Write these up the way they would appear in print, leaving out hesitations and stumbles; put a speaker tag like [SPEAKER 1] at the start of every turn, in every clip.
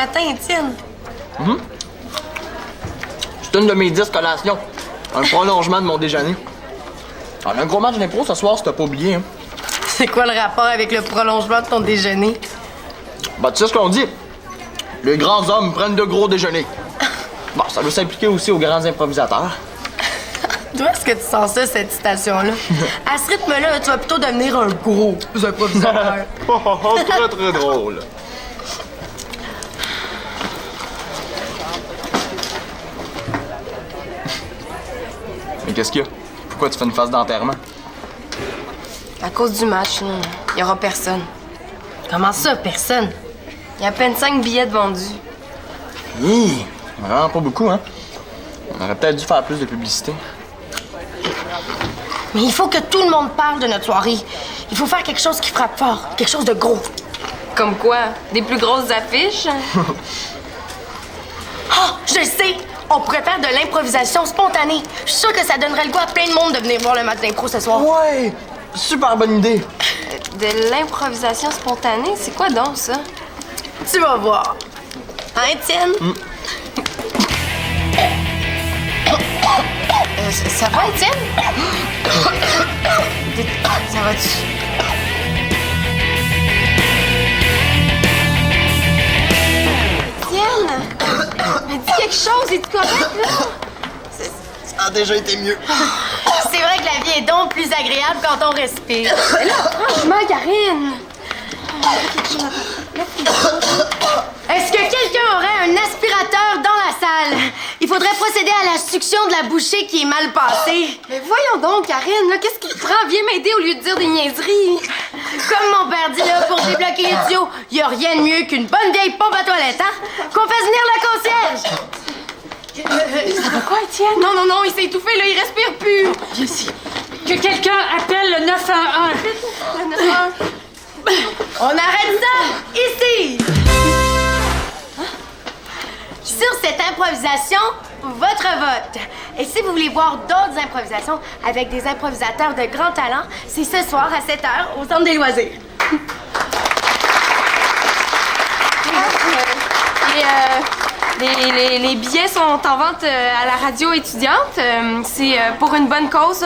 [SPEAKER 1] matin, Étienne.
[SPEAKER 2] C'est une de mes 10 collations. Un prolongement de mon déjeuner. Alors, un gros match d'impro ce soir, si t'as pas oublié. Hein.
[SPEAKER 1] C'est quoi le rapport avec le prolongement de ton déjeuner?
[SPEAKER 2] Bah, tu sais ce qu'on dit? Les grands hommes prennent de gros déjeuners. Bon, ça veut s'appliquer aussi aux grands improvisateurs.
[SPEAKER 1] D'où est-ce que tu sens ça, cette citation-là? À ce rythme-là, tu vas plutôt devenir un gros improvisateur.
[SPEAKER 2] Très, très drôle. Mais qu'est-ce qu'il y a? Pourquoi tu fais une face d'enterrement?
[SPEAKER 1] À cause du match, il y aura personne. Comment ça, personne? Il y a à peine 5 billets de vendus.
[SPEAKER 2] Hi! Vraiment pas beaucoup, hein? On aurait peut-être dû faire plus de publicité.
[SPEAKER 1] Mais il faut que tout le monde parle de notre soirée. Il faut faire quelque chose qui frappe fort, quelque chose de gros.
[SPEAKER 3] Comme quoi? Des plus grosses affiches?
[SPEAKER 1] Oh, je le sais! On pourrait faire de l'improvisation spontanée. Je suis sûre que ça donnerait le goût à plein de monde de venir voir le match d'impro ce soir.
[SPEAKER 2] Ouais! Super bonne idée!
[SPEAKER 3] De l'improvisation spontanée? C'est quoi donc, ça?
[SPEAKER 1] Tu vas voir. Hein, Étienne?
[SPEAKER 3] Ça va, Étienne? Ça va-tu? Étienne? Mais dis quelque chose, es-tu correct, là?
[SPEAKER 2] Ça a déjà été mieux.
[SPEAKER 1] C'est vrai que la vie est donc plus agréable quand on respire.
[SPEAKER 3] Mais là, franchement, Karine!
[SPEAKER 1] Est-ce que quelqu'un aurait un aspirateur dans la salle? Il faudrait procéder à la succion de la bouchée qui est mal passée.
[SPEAKER 3] Mais voyons donc, Karine, là, qu'est-ce qui te prend? Viens m'aider au lieu de dire des niaiseries.
[SPEAKER 1] Comme mon père dit là, pour débloquer les tuyaux, y a rien de mieux qu'une bonne vieille pompe à toilette, hein? Qu'on fasse venir le concierge!
[SPEAKER 3] Ça va quoi, Étienne? Non, il s'est étouffé, là, il respire plus.
[SPEAKER 4] Viens ici. Que quelqu'un appelle le 911.
[SPEAKER 3] Le 911.
[SPEAKER 1] On arrête ça ici! Sur cette improvisation, votre vote. Et si vous voulez voir d'autres improvisations avec des improvisateurs de grand talent, c'est ce soir à 7h au Centre des loisirs.
[SPEAKER 3] Les billets sont en vente à la radio étudiante. C'est pour une bonne cause.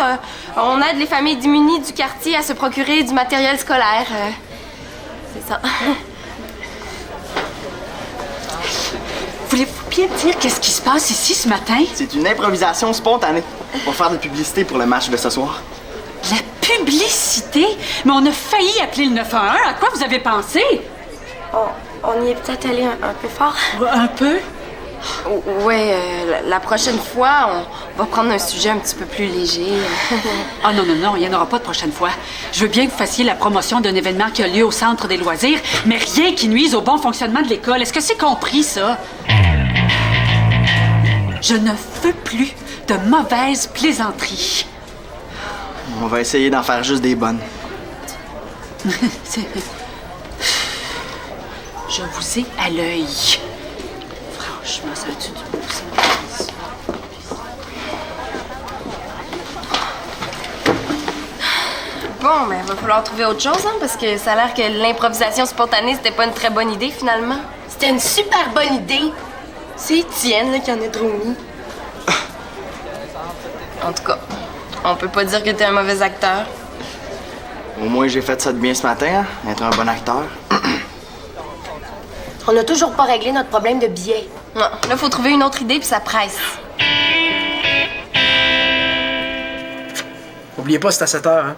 [SPEAKER 3] On aide les familles démunies du quartier à se procurer du matériel scolaire. C'est ça.
[SPEAKER 4] Voulez-vous bien me dire qu'est-ce qui se passe ici ce matin?
[SPEAKER 2] C'est une improvisation spontanée pour faire de la publicité pour le match de ce soir.
[SPEAKER 4] La publicité? Mais on a failli appeler le 911. À quoi vous avez pensé?
[SPEAKER 1] On y est peut-être allé un peu fort.
[SPEAKER 4] Un peu?
[SPEAKER 3] Ouais, la prochaine fois, on va prendre un sujet un petit peu plus léger.
[SPEAKER 4] Ah non, il n'y en aura pas de prochaine fois. Je veux bien que vous fassiez la promotion d'un événement qui a lieu au Centre des loisirs, mais rien qui nuise au bon fonctionnement de l'école. Est-ce que c'est compris, ça? Je ne veux plus de mauvaises plaisanteries.
[SPEAKER 2] On va essayer d'en faire juste des bonnes.
[SPEAKER 4] Je vous ai à l'œil. Franchement, ça a-tu du bon sens?
[SPEAKER 3] Bon, ben, va falloir trouver autre chose, hein, parce que ça a l'air que l'improvisation spontanée, c'était pas une très bonne idée, finalement.
[SPEAKER 1] C'était une super bonne idée. C'est Étienne là, qui en a trop mis.
[SPEAKER 3] En tout cas, on peut pas dire que t'es un mauvais acteur.
[SPEAKER 2] Au moins, j'ai fait ça de bien ce matin, hein, être un bon acteur.
[SPEAKER 1] On n'a toujours pas réglé notre problème de billets.
[SPEAKER 3] Non, là, faut trouver une autre idée, puis ça presse.
[SPEAKER 5] Oubliez pas, c'est à 7h, hein.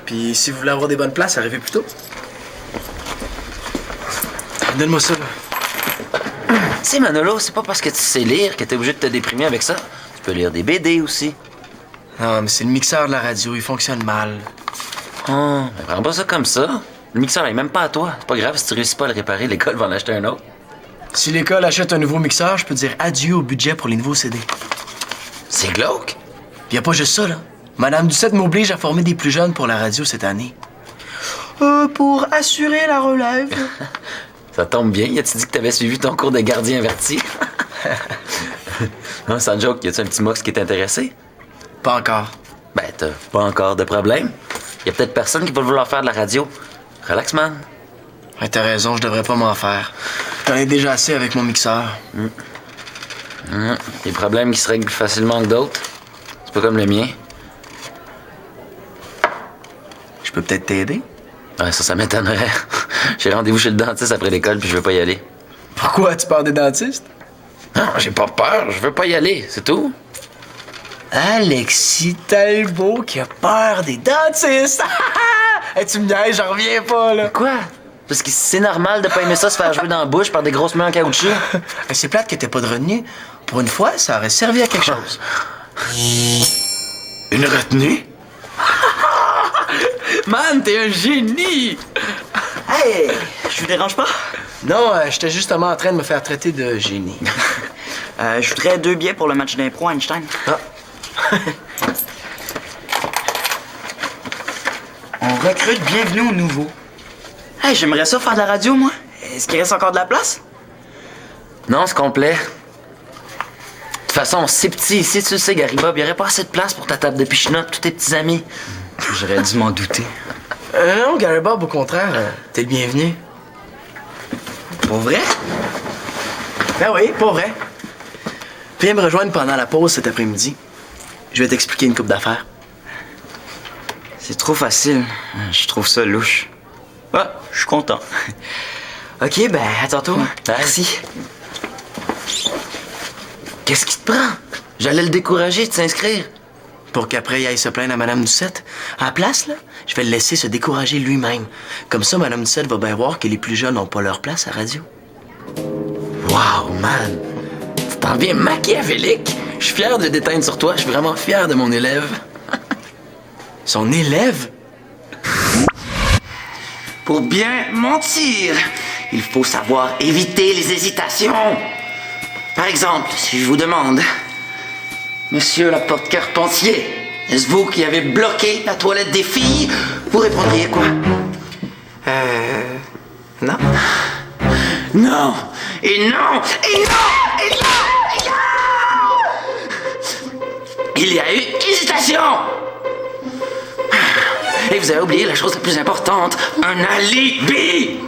[SPEAKER 5] Puis si vous voulez avoir des bonnes places, arrivez plus tôt. Donne-moi ça, là.
[SPEAKER 6] Tu sais, Manolo, c'est pas parce que tu sais lire que t'es obligé de te déprimer avec ça. Tu peux lire des BD aussi.
[SPEAKER 5] Non, mais c'est le mixeur de la radio, il fonctionne mal.
[SPEAKER 6] Oh, mais prends pas ça comme ça. Le mixeur est même pas à toi. C'est pas grave si tu réussis pas à le réparer, l'école va en acheter un autre.
[SPEAKER 5] Si l'école achète un nouveau mixeur, je peux dire adieu au budget pour les nouveaux CD.
[SPEAKER 6] C'est glauque.
[SPEAKER 5] Puis y a pas juste ça, là. Madame Ducette m'oblige à former des plus jeunes pour la radio cette année. Pour assurer la relève.
[SPEAKER 6] Ça tombe bien. Y a-tu dit que t'avais suivi ton cours de gardien averti? Non, sans joke, y a-tu un petit mox qui est intéressé?
[SPEAKER 5] Pas encore.
[SPEAKER 6] Ben, t'as pas encore de problème. Y a peut-être personne qui va vouloir faire de la radio. Relax, man.
[SPEAKER 5] Ouais, t'as raison, je devrais pas m'en faire. J'en ai déjà assez avec mon mixeur.
[SPEAKER 6] Des problèmes qui se règlent plus facilement que d'autres. C'est pas comme le mien.
[SPEAKER 5] Je peux peut-être t'aider?
[SPEAKER 6] Ouais, ça m'étonnerait. J'ai rendez-vous chez le dentiste après l'école puis je veux pas y aller.
[SPEAKER 5] Pourquoi? Tu pars des dentistes?
[SPEAKER 6] Non, j'ai pas peur, je veux pas y aller, c'est tout.
[SPEAKER 5] Alexis Talbot qui a peur des dentistes! Hey, tu me niaises, j'en reviens pas, là.
[SPEAKER 6] Quoi? Parce que c'est normal de pas aimer ça se faire jouer dans la bouche par des grosses mains en caoutchouc.
[SPEAKER 5] C'est plate que t'aies pas de retenue. Pour une fois, ça aurait servi à quelque chose.
[SPEAKER 6] Une retenue? Man, t'es un génie!
[SPEAKER 7] Hey, je vous dérange pas?
[SPEAKER 5] Non, j'étais justement en train de me faire traiter de génie.
[SPEAKER 7] Je voudrais 2 billets pour le match d'impro Einstein.
[SPEAKER 5] Ah.
[SPEAKER 7] On recrute Bienvenue aux Nouveaux. Hey, j'aimerais ça faire de la radio, moi. Est-ce qu'il reste encore de la place?
[SPEAKER 6] Non, c'est complet. De toute façon, c'est petit ici, tu le sais, Gary Bob. Il y aurait pas assez de place pour ta table de pichenote, tous tes petits amis.
[SPEAKER 7] J'aurais dû m'en douter.
[SPEAKER 5] Non, Gary Bob, au contraire, t'es le bienvenu.
[SPEAKER 7] Pour vrai?
[SPEAKER 5] Ben oui, pour vrai. Viens me rejoindre pendant la pause cet après-midi. Je vais t'expliquer une coupe d'affaires.
[SPEAKER 7] C'est trop facile. Je trouve ça louche. Ah, je suis content. OK, ben, à tantôt.
[SPEAKER 6] Merci. Qu'est-ce qui te prend? J'allais le décourager de s'inscrire.
[SPEAKER 5] Pour qu'après il aille se plaindre à Madame Doucette. À la place, là, je vais le laisser se décourager lui-même. Comme ça, Madame Doucette va bien voir que les plus jeunes n'ont pas leur place à radio.
[SPEAKER 6] Wow, man! Tu t'en viens machiavélique! Je suis fier de le déteindre sur toi, je suis vraiment fier de mon élève.
[SPEAKER 5] Son élève?
[SPEAKER 8] Pour bien mentir, il faut savoir éviter les hésitations. Par exemple, si je vous demande, Monsieur Laporte-Carpentier, est-ce vous qui avez bloqué la toilette des filles? Vous répondriez quoi?
[SPEAKER 7] Non.
[SPEAKER 8] Non! Et non! Et non! Et non! Et non! Il y a eu hésitation! Et vous avez oublié la chose la plus importante, un alibi!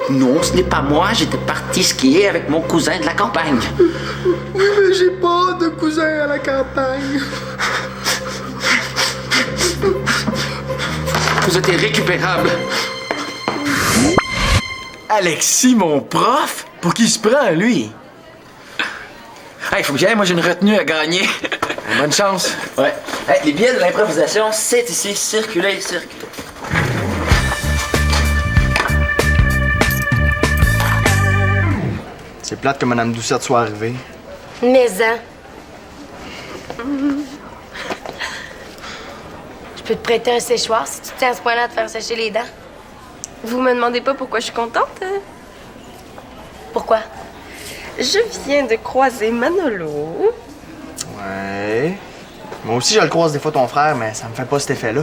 [SPEAKER 8] Non, ce n'est pas moi, j'étais parti skier avec mon cousin de la campagne.
[SPEAKER 5] Oui, mais j'ai pas de cousin à la campagne.
[SPEAKER 8] Vous êtes irrécupérable.
[SPEAKER 5] Alexis, mon prof? Pour qui se prend, lui?
[SPEAKER 6] Hey, faut que j'aille, moi j'ai une retenue à gagner.
[SPEAKER 5] Bonne chance.
[SPEAKER 6] Ouais. Hey, les billets de l'improvisation, c'est ici. Circulez, circulez.
[SPEAKER 2] C'est plate que Madame Doucette soit arrivée.
[SPEAKER 1] Mais hein. Je peux te prêter un séchoir si tu tiens à ce point-là à te faire sécher les dents.
[SPEAKER 3] Vous me demandez pas pourquoi je suis contente?
[SPEAKER 1] Pourquoi?
[SPEAKER 3] Je viens de croiser Manolo.
[SPEAKER 2] Ouais. Moi aussi, je le croise des fois ton frère, mais ça me fait pas cet effet-là.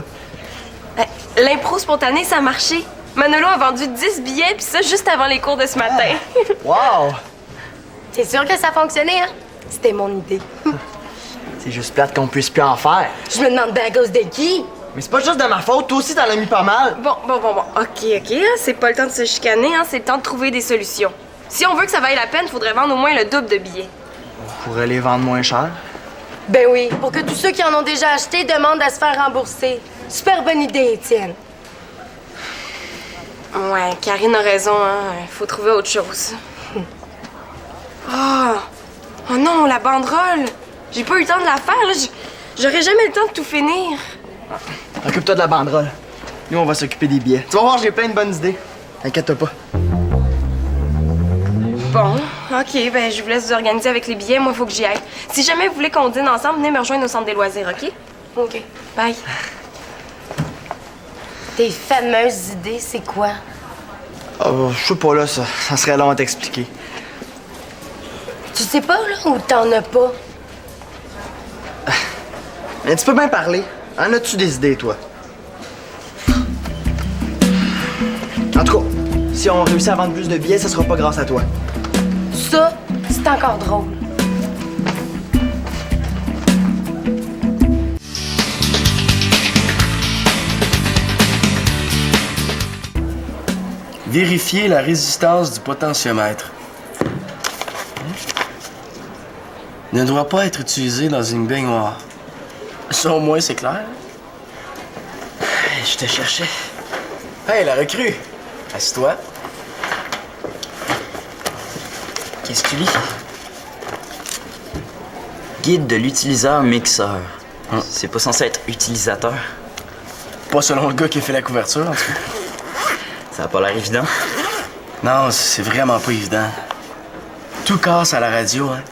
[SPEAKER 3] L'impro spontané, ça a marché. Manolo a vendu 10 billets, puis ça juste avant les cours de ce matin.
[SPEAKER 2] Wow!
[SPEAKER 1] C'est sûr que ça a fonctionné, hein? C'était mon idée.
[SPEAKER 2] C'est juste plate qu'on puisse plus en faire.
[SPEAKER 1] Je me demande bien à cause de qui?
[SPEAKER 2] Mais c'est pas juste de ma faute, toi aussi t'en as mis pas mal.
[SPEAKER 3] Bon. OK, hein, c'est pas le temps de se chicaner, hein, c'est le temps de trouver des solutions. Si on veut que ça vaille la peine, faudrait vendre au moins le double de billets.
[SPEAKER 2] On pourrait les vendre moins cher.
[SPEAKER 1] Ben oui, pour que tous ceux qui en ont déjà acheté demandent à se faire rembourser. Super bonne idée, Étienne.
[SPEAKER 3] Ouais, Karine a raison, hein. Faut trouver autre chose. Oh non, la banderole! J'ai pas eu le temps de la faire, là. J'aurais jamais le temps de tout finir.
[SPEAKER 2] Occupe-toi de la banderole. Nous, on va s'occuper des billets. Tu vas voir, j'ai plein de bonnes idées. T'inquiète pas.
[SPEAKER 3] Bon, OK, ben je vous laisse vous organiser avec les billets. Moi, faut que j'y aille. Si jamais vous voulez qu'on dîne ensemble, venez me rejoindre au centre des loisirs, OK?
[SPEAKER 1] OK.
[SPEAKER 3] Bye.
[SPEAKER 1] Tes fameuses idées, c'est quoi?
[SPEAKER 2] Je sais pas, là, ça serait long à t'expliquer.
[SPEAKER 1] Tu sais pas, là, ou t'en as pas?
[SPEAKER 2] Mais tu peux bien parler. En as-tu des idées, toi? En tout cas, si on réussit à vendre plus de billets, ça sera pas grâce à toi.
[SPEAKER 1] Ça, c'est encore drôle.
[SPEAKER 5] Vérifier la résistance du potentiomètre. Ne doit pas être utilisé dans une baignoire. Ça, au moins, c'est clair.
[SPEAKER 7] Je te cherchais.
[SPEAKER 5] Hey, la recrue! Assieds-toi.
[SPEAKER 7] Qu'est-ce que tu lis? Guide de l'utilisateur mixeur. C'est pas censé être utilisateur.
[SPEAKER 5] Pas selon le gars qui a fait la couverture, en tout cas.
[SPEAKER 7] Ça a pas l'air évident.
[SPEAKER 5] Non, c'est vraiment pas évident. Tout casse à la radio, hein.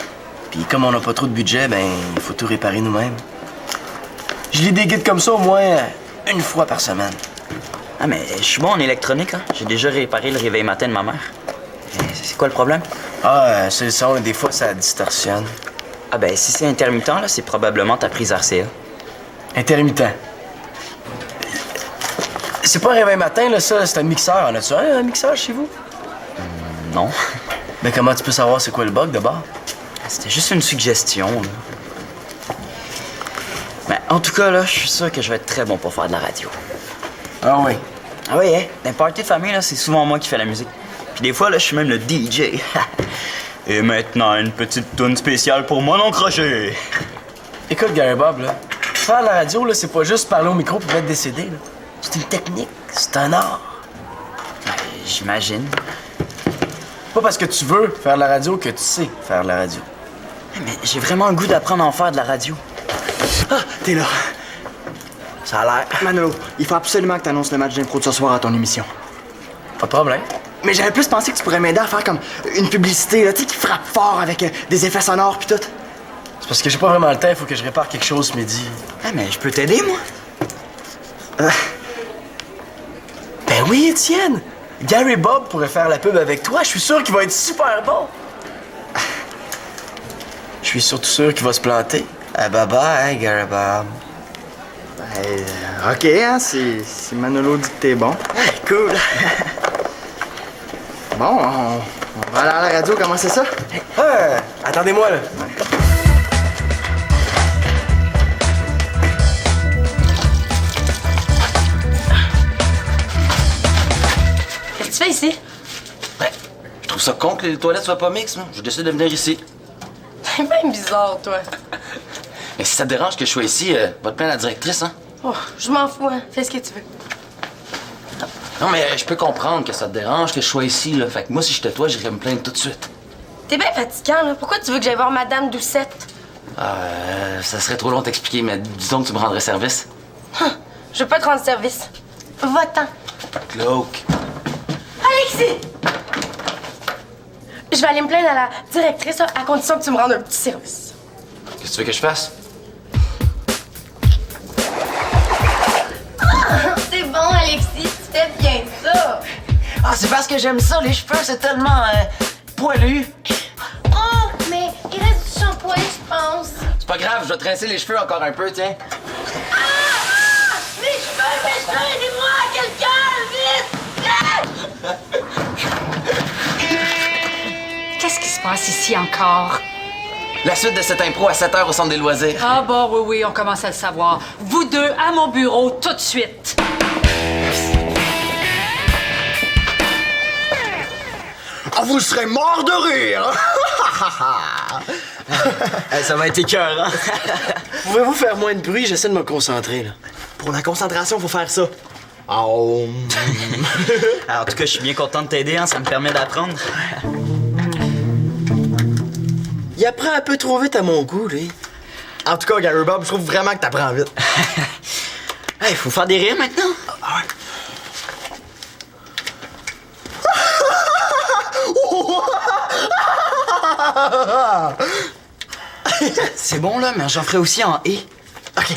[SPEAKER 5] Puis comme on n'a pas trop de budget, ben, il faut tout réparer nous-mêmes. Je lis des guides comme ça au moins une fois par semaine.
[SPEAKER 7] Ah, mais je suis bon en électronique, hein. J'ai déjà réparé le réveil matin de ma mère. C'est quoi le problème?
[SPEAKER 5] Ah, c'est le son, et des fois, ça distorsionne.
[SPEAKER 7] Ah, ben, si c'est intermittent, là, c'est probablement ta prise RCA.
[SPEAKER 5] Intermittent. C'est pas un réveil matin, là, ça, c'est un mixeur. En as-tu un mixeur chez vous?
[SPEAKER 7] Non.
[SPEAKER 5] Ben, comment tu peux savoir c'est quoi le bug, d'abord?
[SPEAKER 7] C'était juste une suggestion, là. Mais en tout cas, là, je suis sûr que je vais être très bon pour faire de la radio.
[SPEAKER 5] Ah oui.
[SPEAKER 7] Ah oui, hein? Dans les parties de famille, là, c'est souvent moi qui fais la musique. Puis des fois, là, je suis même le DJ. Et maintenant, une petite toune spéciale pour mon oncle Roger.
[SPEAKER 5] Écoute, Gary Bob, là, faire la radio, là, c'est pas juste parler au micro pour mettre des CD, là. C'est une technique, c'est un art.
[SPEAKER 7] J'imagine.
[SPEAKER 5] Pas parce que tu veux faire de la radio que tu sais faire de la radio.
[SPEAKER 7] Mais j'ai vraiment le goût d'apprendre à en faire de la radio.
[SPEAKER 9] Ah, t'es là.
[SPEAKER 5] Ça a l'air.
[SPEAKER 9] Manolo, il faut absolument que t'annonces le match d'impro de ce soir à ton émission.
[SPEAKER 5] Pas de problème.
[SPEAKER 9] Mais j'avais plus pensé que tu pourrais m'aider à faire comme une publicité, là, tu sais, qui frappe fort avec des effets sonores pis tout.
[SPEAKER 5] C'est parce que j'ai pas vraiment le temps, il faut que je répare quelque chose ce midi.
[SPEAKER 7] Ah, mais je peux t'aider, moi.
[SPEAKER 5] Ben oui, Étienne! Gary Bob pourrait faire la pub avec toi, je suis sûr qu'il va être super bon! Je suis surtout sûr qu'il va se planter. Ah, bye-bye, Gary Bob.
[SPEAKER 9] OK, hein, si Manolo dit que t'es bon.
[SPEAKER 5] Cool!
[SPEAKER 9] Bon, on va aller à la radio commencer ça?
[SPEAKER 5] Attendez-moi, là.
[SPEAKER 1] Qu'est-ce que tu fais ici?
[SPEAKER 6] Ben, je trouve ça con que les toilettes soient pas mixtes, moi. Je décide de venir ici.
[SPEAKER 1] C'est bien bizarre, toi.
[SPEAKER 6] Mais si ça te dérange que je sois ici, va te plaindre à la directrice, hein?
[SPEAKER 1] Oh, je m'en fous, hein. Fais ce que tu veux.
[SPEAKER 6] Non, mais je peux comprendre que ça te dérange que je sois ici, là. Fait que moi, si j'étais toi, j'irais me plaindre tout de suite.
[SPEAKER 1] T'es bien fatigant, là. Pourquoi tu veux que j'aille voir Madame Doucette?
[SPEAKER 6] Ça serait trop long d'expliquer, mais disons que tu me rendrais service.
[SPEAKER 1] Je veux pas te rendre service. Va-t'en.
[SPEAKER 6] Glauque.
[SPEAKER 1] Alexis! Je vais aller me plaindre à la directrice, à condition que tu me rendes un petit service.
[SPEAKER 6] Qu'est-ce que tu veux que je fasse?
[SPEAKER 1] C'est bon, Alexis, tu fais bien ça.
[SPEAKER 8] Ah, c'est parce que j'aime ça, les cheveux, c'est tellement poilu.
[SPEAKER 1] Oh, mais il reste du shampoing, je pense.
[SPEAKER 6] C'est pas grave, je vais te rincer les cheveux encore un peu, tiens.
[SPEAKER 1] Mes cheveux, aidez-moi, quelqu'un, vite!
[SPEAKER 4] Qu'est-ce qui se passe ici encore?
[SPEAKER 6] La suite de cette impro à 7h au centre des loisirs.
[SPEAKER 4] Ah bon, oui, on commence à le savoir. Vous deux, à mon bureau, tout de suite.
[SPEAKER 9] Ah, vous serez mort de rire!
[SPEAKER 5] Ça va être écœurant. Pouvez-vous faire moins de bruit? J'essaie de me concentrer, là.
[SPEAKER 9] Pour la concentration, faut faire ça. Oh.
[SPEAKER 7] Alors, en tout cas, je suis bien content de t'aider, hein, ça me permet d'apprendre.
[SPEAKER 5] Il apprend un peu trop vite à mon goût, lui.
[SPEAKER 9] En tout cas, Gary Bob, je trouve vraiment que t'apprends vite.
[SPEAKER 7] Hey, faut faire des rires maintenant. C'est bon, là, mais j'en ferai aussi en « et ».
[SPEAKER 9] OK.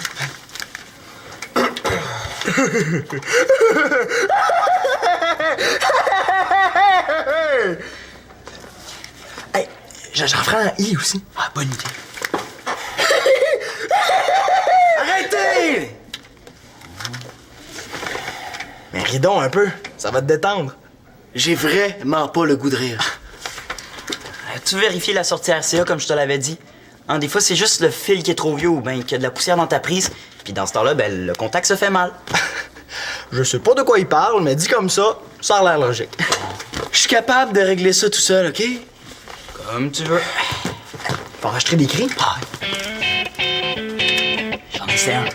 [SPEAKER 9] Hey, j'en ferai un I aussi.
[SPEAKER 7] Ah, bonne idée.
[SPEAKER 9] Arrêtez! Mais ris donc un peu, ça va te détendre.
[SPEAKER 5] J'ai vraiment pas le goût de rire.
[SPEAKER 7] As-tu vérifié la sortie RCA comme je te l'avais dit? Hein, des fois, c'est juste le fil qui est trop vieux ou bien qu'il y a de la poussière dans ta prise. Puis dans ce temps-là, ben, le contact se fait mal.
[SPEAKER 9] Je sais pas de quoi il parle, mais dit comme ça, Ça a l'air logique. Je suis capable de régler ça tout seul, OK?
[SPEAKER 7] Comme tu veux.
[SPEAKER 9] Faut enregistrer des cris? Ah.
[SPEAKER 7] J'en essaie un.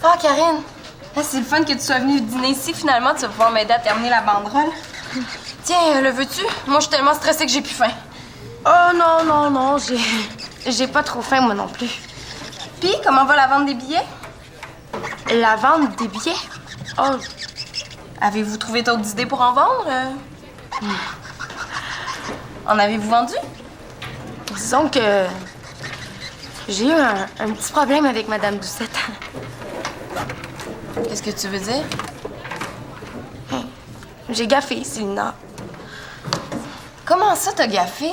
[SPEAKER 3] Ah, Karine, c'est le fun que tu sois venue dîner ici. Finalement, tu vas pouvoir m'aider à terminer la banderole. Tiens, le veux-tu? Moi, je suis tellement stressée que j'ai plus faim.
[SPEAKER 1] Oh non, j'ai pas trop faim, moi non plus.
[SPEAKER 3] Puis, comment va la vente des billets?
[SPEAKER 1] La vente des billets? Oh,
[SPEAKER 3] Avez-vous trouvé d'autres idées pour en vendre? En avez-vous vendu?
[SPEAKER 1] disons que j'ai eu un petit problème avec Madame Doucette.
[SPEAKER 3] Qu'est-ce que tu veux dire?
[SPEAKER 1] J'ai gaffé, Célina.
[SPEAKER 3] Comment ça, t'as gaffé?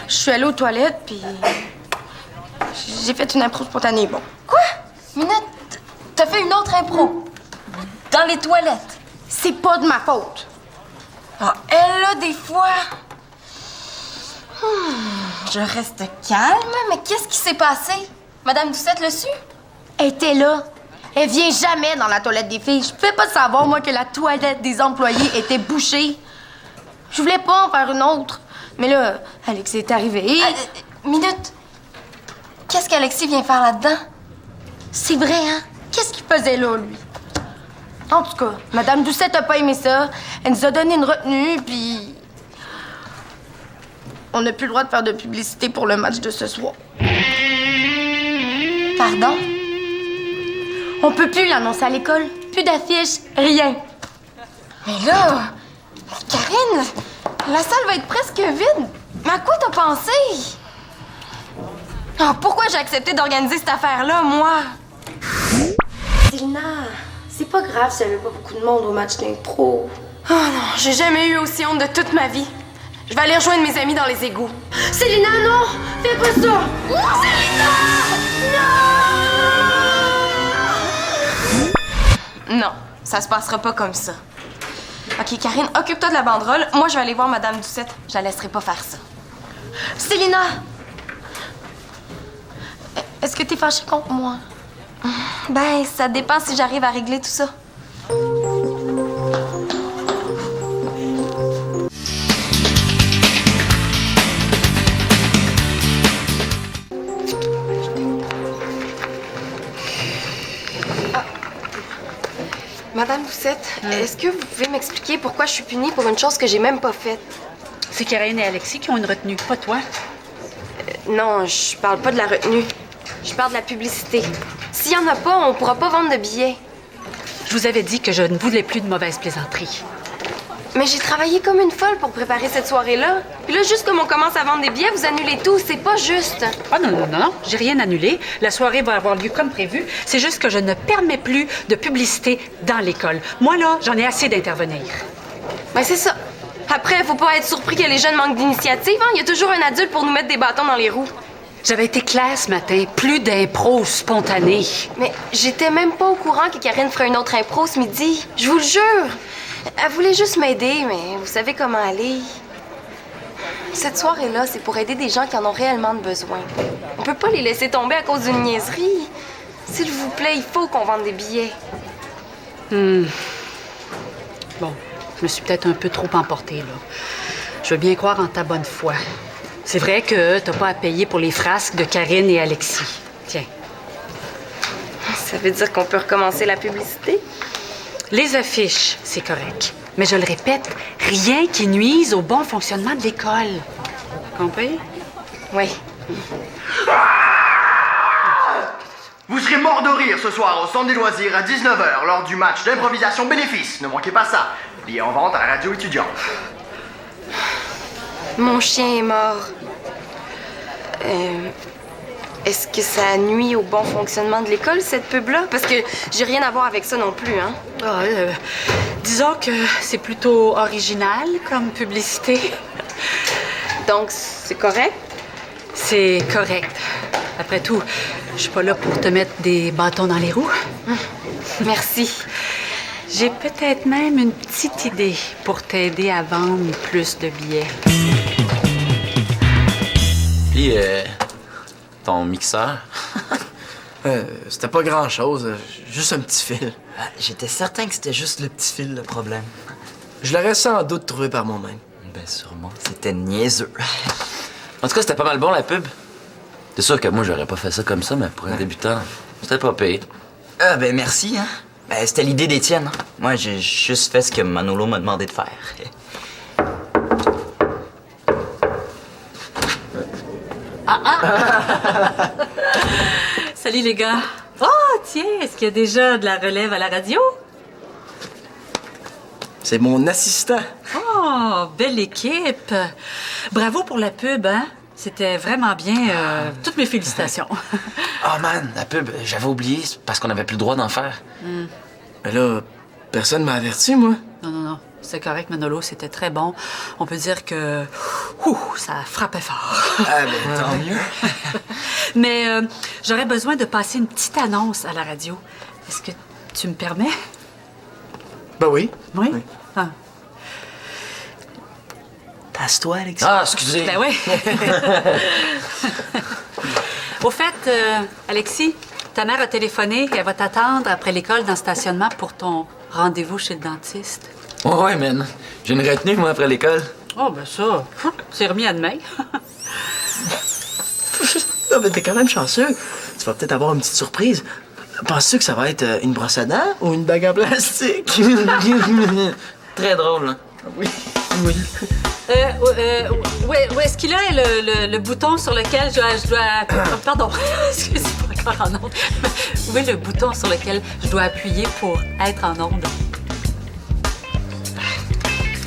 [SPEAKER 1] Je suis allée aux toilettes, puis j'ai fait une impro spontanée, bon.
[SPEAKER 3] Quoi? Minette, t'as fait une autre impro? Dans les toilettes?
[SPEAKER 1] C'est pas de ma faute.
[SPEAKER 3] Ah, elle, là, des fois... Je reste calme, mais qu'est-ce qui s'est passé? Madame Doucette le su?
[SPEAKER 1] Elle était là. Elle vient jamais dans la toilette des filles. Je pouvais pas savoir, moi, que la toilette des employés était bouchée. Je voulais pas en faire une autre. Mais là, Alexis est arrivé.
[SPEAKER 3] Minute. Qu'est-ce qu'Alexis vient faire là-dedans?
[SPEAKER 1] C'est vrai, hein? Qu'est-ce qu'il faisait là, lui? En tout cas, Madame Doucette a pas aimé ça. Elle nous a donné une retenue, puis... On n'a plus le droit de faire de publicité pour le match de ce soir.
[SPEAKER 3] Pardon?
[SPEAKER 1] On peut plus l'annoncer à l'école. Plus d'affiches, rien.
[SPEAKER 3] Mais là... Karine, la salle va être presque vide. Mais à quoi t'as pensé? Ah, pourquoi j'ai accepté d'organiser cette affaire-là, moi?
[SPEAKER 1] Célina, c'est pas grave s'il y avait pas beaucoup de monde au match d'impro.
[SPEAKER 3] Oh non, j'ai jamais eu aussi honte de toute ma vie. Je vais aller rejoindre mes amis dans les égouts.
[SPEAKER 1] Célina, non! Fais pas ça! Célina! Non!
[SPEAKER 3] Non, ça se passera pas comme ça. OK, Karine, occupe-toi de la banderole. Moi, je vais aller voir Madame Doucette. Je la laisserai pas faire ça.
[SPEAKER 1] Célina! Est-ce que t'es fâchée contre moi?
[SPEAKER 3] Ben, ça dépend si j'arrive à régler tout ça. Madame Doucette, est-ce que vous pouvez m'expliquer pourquoi je suis punie pour une chose que j'ai même pas faite?
[SPEAKER 4] C'est Karine et Alexis qui ont une retenue, pas toi.
[SPEAKER 3] Non, je parle pas de la retenue. Je parle de la publicité. S'il y en a pas, on pourra pas vendre de billets.
[SPEAKER 4] Je vous avais dit que je ne voulais plus de mauvaises plaisanteries.
[SPEAKER 3] Mais j'ai travaillé comme une folle pour préparer cette soirée-là. Puis là, juste comme on commence à vendre des billets, vous annulez tout. C'est pas juste.
[SPEAKER 4] Ah non, j'ai rien annulé. La soirée va avoir lieu comme prévu. C'est juste que je ne permets plus de publicité dans l'école. Moi, là, j'en ai assez d'intervenir.
[SPEAKER 3] Ben c'est ça. Après, faut pas être surpris que les jeunes manquent d'initiative. Hein? Il y a toujours un adulte pour nous mettre des bâtons dans les roues.
[SPEAKER 4] J'avais été claire ce matin. Plus d'impro spontanée.
[SPEAKER 3] Mais j'étais même pas au courant que Karine ferait une autre impro ce midi. Je vous le jure. Elle voulait juste m'aider, mais vous savez comment elle est. Cette soirée-là, c'est pour aider des gens qui en ont réellement besoin. On peut pas les laisser tomber à cause d'une niaiserie. S'il vous plaît, il faut qu'on vende des billets.
[SPEAKER 4] Bon, je me suis peut-être un peu trop emportée, là. Je veux bien croire en ta bonne foi. C'est vrai que t'as pas à payer pour les frasques de Karine et Alexis. Tiens.
[SPEAKER 3] Ça veut dire qu'on peut recommencer la publicité?
[SPEAKER 4] Les affiches, c'est correct. Mais je le répète, rien qui nuise au bon fonctionnement de l'école. Compris?
[SPEAKER 3] Oui.
[SPEAKER 2] Vous serez mort de rire ce soir au Centre des loisirs à 19h lors du match d'improvisation bénéfice. Ne manquez pas ça. Billets en vente à la radio étudiante.
[SPEAKER 3] Mon chien est mort. Est-ce que ça nuit au bon fonctionnement de l'école, cette pub-là? Parce que j'ai rien à voir avec ça non plus, hein?
[SPEAKER 4] Disons que c'est plutôt original comme publicité.
[SPEAKER 3] Donc, c'est correct?
[SPEAKER 4] C'est correct. Après tout, je suis pas là pour te mettre des bâtons dans les roues.
[SPEAKER 3] Merci.
[SPEAKER 4] J'ai peut-être même une petite idée pour t'aider à vendre plus de billets.
[SPEAKER 6] Puis, ton mixeur?
[SPEAKER 5] C'était pas grand-chose, juste un petit fil.
[SPEAKER 9] J'étais certain que c'était juste le petit fil, le problème.
[SPEAKER 5] Je l'aurais sans doute trouvé par moi-même.
[SPEAKER 9] Ben sûrement, c'était niaiseux.
[SPEAKER 6] En tout cas, c'était pas mal bon, la pub. C'est sûr que moi, j'aurais pas fait ça comme ça, mais pour un débutant, c'était pas payé.
[SPEAKER 9] Ah ben merci, hein. Ben c'était l'idée d'Étienne. Hein. Moi, j'ai juste fait ce que Manolo m'a demandé de faire.
[SPEAKER 4] Salut les gars. Oh, tiens, est-ce qu'il y a déjà de la relève à la radio?
[SPEAKER 5] C'est mon assistant.
[SPEAKER 4] Oh, belle équipe. Bravo pour la pub, hein? C'était vraiment bien. Toutes mes félicitations.
[SPEAKER 6] Oh man, la pub, j'avais oublié, c'est parce qu'on avait plus le droit d'en faire.
[SPEAKER 5] Mais là, personne m'a averti, moi.
[SPEAKER 4] Non. C'est correct, Manolo, c'était très bon. On peut dire que ça frappait fort.
[SPEAKER 9] Ah ben tant mieux.
[SPEAKER 4] Mais j'aurais besoin de passer une petite annonce à la radio. Est-ce que tu me permets?
[SPEAKER 5] Ben oui.
[SPEAKER 4] Oui? Ah.
[SPEAKER 9] Passe-toi, Alexis.
[SPEAKER 6] Ah, excusez.
[SPEAKER 4] Ben oui. Au fait, Alexis, ta mère a téléphoné et elle va t'attendre après l'école dans le stationnement pour ton rendez-vous chez le dentiste.
[SPEAKER 6] Ouais, man. J'ai une retenue, moi, après l'école.
[SPEAKER 4] Oh, ben ça, c'est remis à demain.
[SPEAKER 5] Non, mais t'es quand même chanceux. Tu vas peut-être avoir une petite surprise. Penses-tu que ça va être une brosse à dents ou une bague en plastique?
[SPEAKER 6] Très drôle, hein?
[SPEAKER 5] Oui.
[SPEAKER 4] Où est-ce qu'il a le bouton sur lequel je dois... Pardon, excusez, pas encore en onde. Où est le bouton sur lequel je dois appuyer pour être en onde?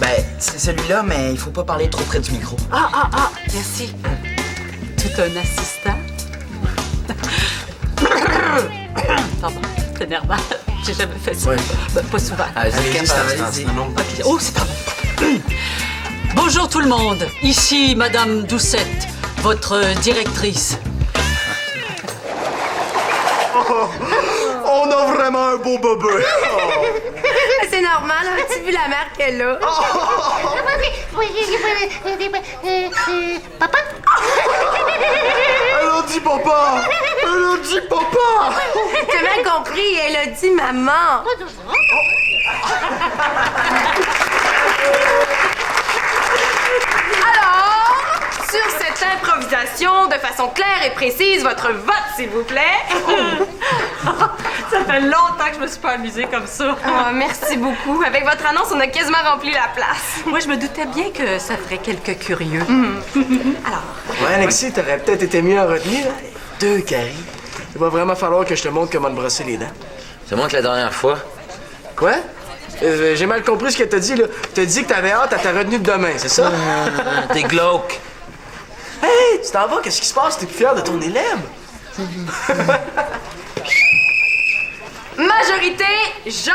[SPEAKER 9] Ben, c'est celui-là, mais il faut pas parler trop près du micro.
[SPEAKER 4] Ah, merci. Tout un assistant. Pardon, c'est énervant. J'ai jamais fait ça.
[SPEAKER 5] Ouais.
[SPEAKER 4] Ben, pas souvent.
[SPEAKER 5] Allez-y.
[SPEAKER 4] Ok. Oh, c'est pardon. Bonjour tout le monde. Ici Madame Doucette, votre directrice.
[SPEAKER 2] On a vraiment un beau bébé.
[SPEAKER 3] C'est normal, as-tu vu la mère qu'elle a?
[SPEAKER 10] Papa?
[SPEAKER 2] Elle a dit papa. Elle a dit papa.
[SPEAKER 3] T'as mal compris, elle a dit maman. Alors, sur cette improvisation, de façon claire et précise, votre vote, s'il vous plaît.
[SPEAKER 4] Ça fait longtemps que je me suis pas amusée comme ça.
[SPEAKER 3] Oh, merci beaucoup. Avec votre annonce, on a quasiment rempli la place.
[SPEAKER 4] Moi, je me doutais bien que ça ferait quelques curieux.
[SPEAKER 5] Ouais, Alexis, t'aurais peut-être été mieux en retenue, là. 2 caries. Il va vraiment falloir que je te montre comment te brosser les dents.
[SPEAKER 6] C'est moins que la dernière fois.
[SPEAKER 5] Quoi? J'ai mal compris ce que t'as dit, là. T'as dit que t'avais hâte à ta retenue de demain, c'est ça?
[SPEAKER 6] T'es glauque.
[SPEAKER 5] Hey, tu t'en vas, qu'est-ce qui se passe? T'es plus fier de ton élève?
[SPEAKER 3] Majorité, Jean!